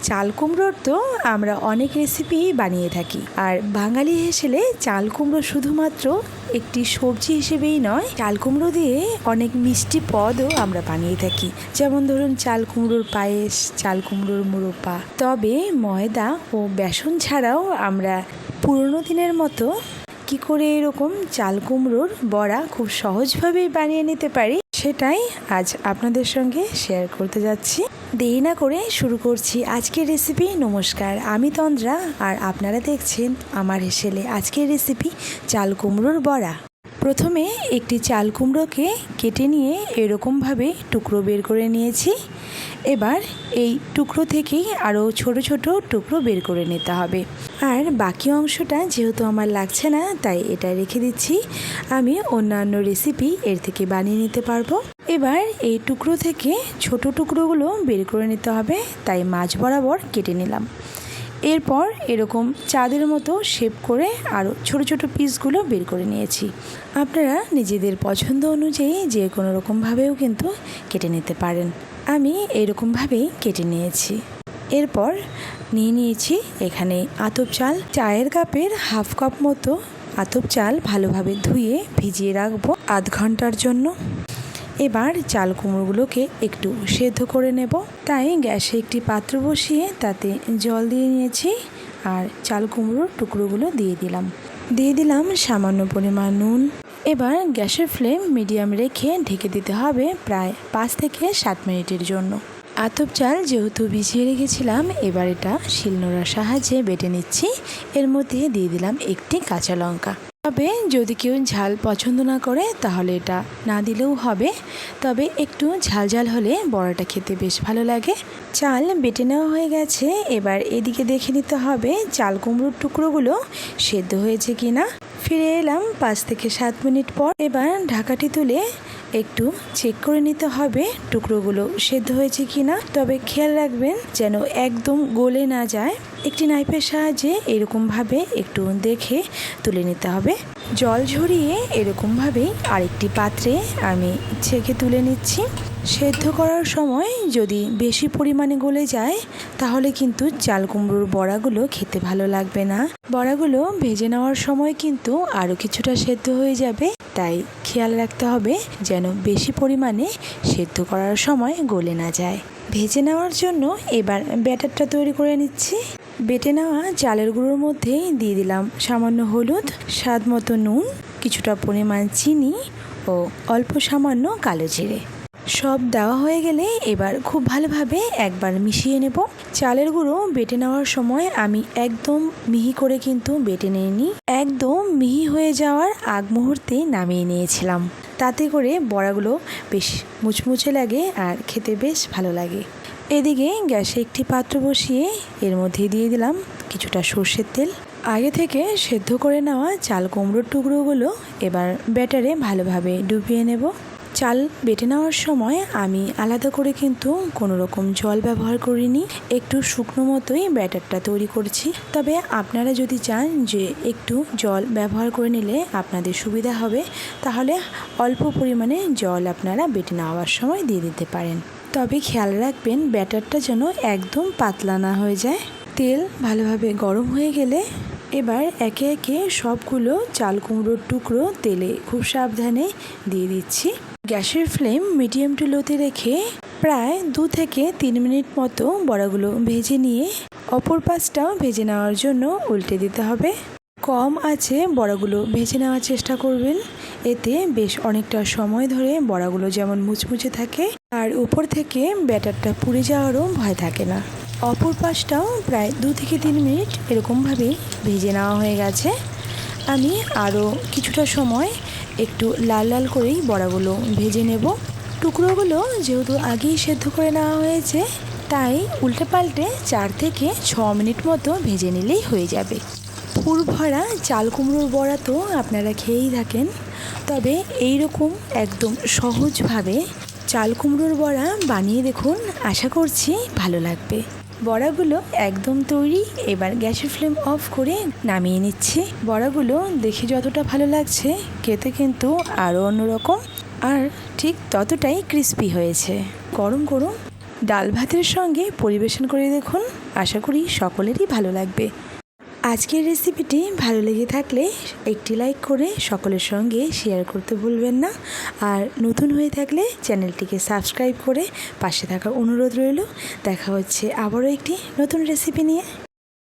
চাল কুমড়োর তো আমরা অনেক রেসিপি বানিয়ে থাকি, আর বাঙালি হিসেবে চাল কুমড়ো শুধুমাত্র একটি সবজি হিসেবেই নয়, চাল কুমড়ো দিয়ে অনেক মিষ্টি পদও আমরা বানিয়ে থাকি। যেমন ধরুন চাল কুমড়োর পায়েস, চাল কুমড়োর মুড়োপা। তবে ময়দা ও বেসন ছাড়াও আমরা পুরনো দিনের মতো কি করে এরকম চাল কুমড়োর বড়া খুব সহজভাবেই বানিয়ে নিতে পারি, সেটাই আজ আপনাদের সঙ্গে শেয়ার করতে যাচ্ছি। দেরি না করে শুরু করছি আজকের রেসিপি। নমস্কার, আমি তন্দ্রা, আর আপনারা দেখছেন আমার হেসেলে। আজকের রেসিপি চাল কুমড়োর বড়া। প্রথমে একটি চাল কুমড়োকে কেটে নিয়ে এরকমভাবে টুকরো বের করে নিয়েছি। এবার এই টুকরো থেকেই আরও ছোট ছোট টুকরো বের করে নিতে হবে। আর বাকি অংশটা যেহেতু আমার লাগছে না, তাই এটা রেখে দিচ্ছি। আমি অন্যান্য রেসিপি এর থেকে বানিয়ে নিতে পারবো। এবার এই টুকরো থেকে ছোট টুকরোগুলো বের করে নিতে হবে, তাই মাঝ বরাবর কেটে নিলাম। এরপর এরকম চাঁদের মতো শেপ করে আরও ছোট ছোট পিসগুলো বের করে নিয়েছি। আপনারা নিজেদের পছন্দ অনুযায়ী যে কোনো রকমভাবেও কিন্তু কেটে নিতে পারেন। আমি এরকমভাবেই কেটে নিয়েছি। এরপর নিয়ে নিয়েছি এখানে আতপ চাল। চায়ের কাপের হাফ কাপ মতো আতপ চাল ভালোভাবে ধুয়ে ভিজিয়ে রাখবো আধ ঘন্টার জন্য। এবার চাল কুমড়োগুলোকে একটু সেদ্ধ করে নেব, তাই গ্যাসে একটি পাত্র বসিয়ে তাতে জল দিয়ে নিয়েছি। আর চাল কুমড়োর টুকরোগুলো দিয়ে দিলাম সামান্য পরিমাণ নুন। এবার গ্যাসের ফ্লেম মিডিয়াম রেখে ঢেকে দিতে হবে প্রায় 5 থেকে 7 মিনিটের জন্য। আতপ চাল যেহেতু ভিজিয়ে রেখেছিলাম, এবার এটা শিলনোড়ার সাহায্যে বেটে নিচ্ছি। এর মধ্যে দিয়ে দিলাম একটি কাঁচা লঙ্কা। তবে যদি কেউ ঝাল পছন্দ না করে তাহলে এটা না দিলেও হবে, তবে একটু ঝাল ঝাল হলে বড়াটা খেতে বেশ ভালো লাগে। চাল বেটে নেওয়া হয়ে গেছে। এবার এদিকে দেখে নিতে হবে চাল কুমড়োর টুকরোগুলো সেদ্ধ হয়েছে কিনা। ফিরে এলাম 5 থেকে 7 মিনিট পর। এবার ঢাকাটি তুলে একটু চেক করে নিতে হবে টুকরোগুলো সেদ্ধ হয়েছে কিনা। তবে খেয়াল রাখবেন যেন একদম গলে না যায়। একটি নাইফের সাহায্যে এরকমভাবে একটু দেখে তুলে নিতে হবে। জল ঝরিয়ে এরকমভাবেই আরেকটি পাত্রে আমি ছেঁকে তুলে নিচ্ছি। সেদ্ধ করার সময় যদি বেশি পরিমাণে গলে যায় তাহলে কিন্তু চাল কুমড়োর বড়াগুলো খেতে ভালো লাগবে না। বড়াগুলো ভেজে নেওয়ার সময় কিন্তু আরও কিছুটা সেদ্ধ হয়ে যাবে, তাই খেয়াল রাখতে হবে যেন বেশি পরিমাণে সেদ্ধ করার সময় গলে না যায়। ভেজে নেওয়ার জন্য এবার ব্যাটারটা তৈরি করে নিচ্ছি। বেটে নেওয়া চালের গুঁড়োর মধ্যে দিয়ে দিলাম সামান্য হলুদ, স্বাদ মতো নুন, কিছুটা পরিমাণ চিনি ও অল্প সামান্য কালো জিরে। সব দেওয়া হয়ে গেলে এবার খুব ভালোভাবে একবার মিশিয়ে নেব। চালের গুঁড়ো বেটে নেওয়ার সময় আমি একদম মিহি করে কিন্তু বেটে নিইনি, একদম মিহি হয়ে যাওয়ার আগ মুহূর্তে নামিয়ে নিয়েছিলাম। তাতে করে বড়াগুলো বেশ মুচমুচে লাগে আর খেতে বেশ ভালো লাগে। এদিকে গ্যাসে একটি পাত্র বসিয়ে এর মধ্যে দিয়ে দিলাম কিছুটা সর্ষের তেল। আগে থেকে সেদ্ধ করে নেওয়া চাল কুমড়োর টুকরোগুলো এবার ব্যাটারে ভালোভাবে ডুবিয়ে নেব। চাল বেটে নেওয়ার সময় আমি আলাদা করে কিন্তু কোনো রকম জল ব্যবহার করিনি, একটু শুকনো মতোই ব্যাটারটা তৈরি করছি। তবে আপনারা যদি চান যে একটু জল ব্যবহার করে নিলে আপনাদের সুবিধা হবে, তাহলে অল্প পরিমাণে জল আপনারা বেটে নেওয়ার সময় দিয়ে দিতে পারেন। তবে খেয়াল রাখবেন ব্যাটারটা যেন একদম পাতলা না হয়ে যায়। তেল ভালোভাবে গরম হয়ে গেলে এবার একে একে সবগুলো চাল কুমড়োর টুকরো তেলে খুব সাবধানে দিয়ে দিচ্ছি। গ্যাসের ফ্লেম মিডিয়াম টু লোতে রেখে প্রায় 2 থেকে 3 মিনিট মতো বড়াগুলো ভেজে নিয়ে অপর পাশটাও ভেজে নেওয়ার জন্য উল্টে দিতে হবে। কম আঁচে বড়াগুলো ভেজে নেওয়ার চেষ্টা করবেন, এতে বেশ অনেকটা সময় ধরে বড়াগুলো যেমন মুচমুচে থাকে আর উপর থেকে ব্যাটারটা পুড়ে যাওয়ারও ভয় থাকে না। অপর পাশটাও প্রায় 2 থেকে 3 মিনিট এরকমভাবেই ভেজে নেওয়া হয়ে গেছে। আমি আরও কিছুটা সময় একটু লাল লাল করেই বড়াগুলো ভেজে নেব। টুকরোগুলো যেহেতু আগেই সেদ্ধ করে নেওয়া হয়েছে, তাই উল্টে পাল্টে 4 থেকে 6 মিনিট মতো ভেজে নিলেই হয়ে যাবে। পুর ভরা চাল কুমড়োর বড়া তো আপনারা খেয়েই থাকেন, তবে এই রকম একদম সহজভাবে চাল কুমড়োর বড়া বানিয়ে দেখুন, আশা করছি ভালো লাগবে। বড়াগুলো একদম তৈরি। এবার গ্যাসের ফ্লেম অফ করে নামিয়ে নিচ্ছি। বড়াগুলো দেখে যতটা ভালো লাগছে খেতে কিন্তু আরও অন্যরকম, আর ঠিক ততটাই ক্রিস্পি হয়েছে। গরম গরম ডাল ভাতের সঙ্গে পরিবেশন করে দেখুন, আশা করি সকলেরই ভালো লাগবে। আজকের রেসিপিটি ভালো লেগে থাকলে একটি লাইক করে সকলের সঙ্গে শেয়ার করতে ভুলবেন না। আর নতুন হয়ে থাকলে চ্যানেলটিকে সাবস্ক্রাইব করে পাশে থাকার অনুরোধ রইল। দেখা হচ্ছে আবারও একটি নতুন রেসিপি নিয়ে।